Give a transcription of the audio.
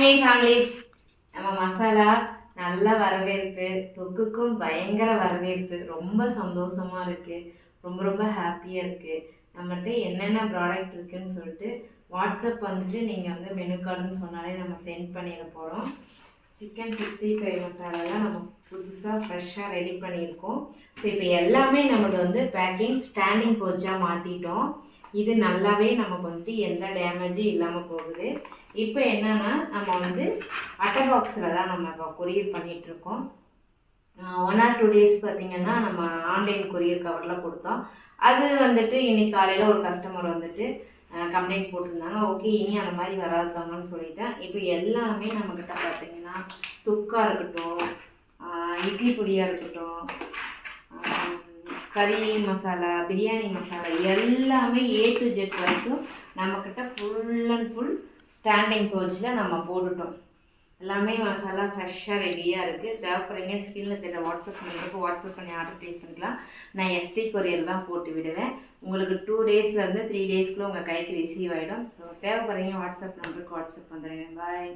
My families. நம்ம மசாலா நல்ல வரவேற்பு, தொக்குக்கும் பயங்கர வரவேற்பு. ரொம்ப சந்தோஷமா இருக்கு. ரொம்ப ரொம்ப ஹாப்பியாக இருக்குது. நம்மகிட்ட என்னென்ன ப்ராடக்ட் இருக்குதுன்னு சொல்லிட்டு வாட்ஸ்அப் வந்துட்டு நீங்கள் வந்து மெனு கார்டுன்னு சொன்னாலே நம்ம சென்ட் பண்ணிட போகிறோம். சிக்கன் 65 மசாலாலாம் நம்ம புதுசாக ஃப்ரெஷ்ஷாக ரெடி பண்ணியிருக்கோம். ஸோ இப்போ எல்லாமே நமக்கு வந்து பேக்கிங் ஸ்டாண்டிங் போச்சாக மாற்றிட்டோம். இது நல்லாவே நமக்கு வந்துட்டு எந்த டேமேஜும் இல்லாமல் போகுது. இப்போ என்னென்னா நம்ம வந்து அட்டை பாக்ஸில் தான் நம்ம இப்போ கொரியர் பண்ணிகிட்ருக்கோம். 1 or 2 days பார்த்திங்கன்னா நம்ம ஆன்லைன் கொரியர் கவரில் கொடுத்தோம். அது வந்துட்டு இன்றைக்கி காலையில் ஒரு கஸ்டமர் வந்துட்டு கம்ப்ளைண்ட் போட்டிருந்தாங்க. ஓகே, இனி அந்த மாதிரி வராதுதாங்கன்னு சொல்லிட்டேன். இப்போ எல்லாமே நம்மக்கிட்ட பார்த்திங்கன்னா தொக்காக இருக்கட்டும், இட்லி பொடியாக இருக்கட்டும், கறி மசாலா, பிரியாணி மசாலா எல்லாமே A to Z வரைக்கும் நம்மக்கிட்ட ஃபுல் அண்ட் ஃபுல் ஸ்டாண்டிங் பவுச்சில் நம்ம போட்டுட்டோம். எல்லாமே மசாலா ஃப்ரெஷ்ஷாக ரெடியாக இருக்குது. தேவைப்படுறீங்க ஸ்க்ரீனில் தெரியல வாட்ஸ்அப் பண்ணுறதுக்கு வாட்ஸ்அப் பண்ணி ஆர்டர் ப்ளேஸ் பண்ணிக்கலாம். நான் ST கொரியர் தான் போட்டு விடுவேன். உங்களுக்கு 2 daysலேருந்து 3 daysக்குள்ளே உங்கள் கைக்கு ரிசீவ் ஆகிடும். ஸோ தேவைப்படுறீங்க வாட்ஸ்அப் நம்பருக்கு வாட்ஸ்அப் பண்ணுறேன். பாய்.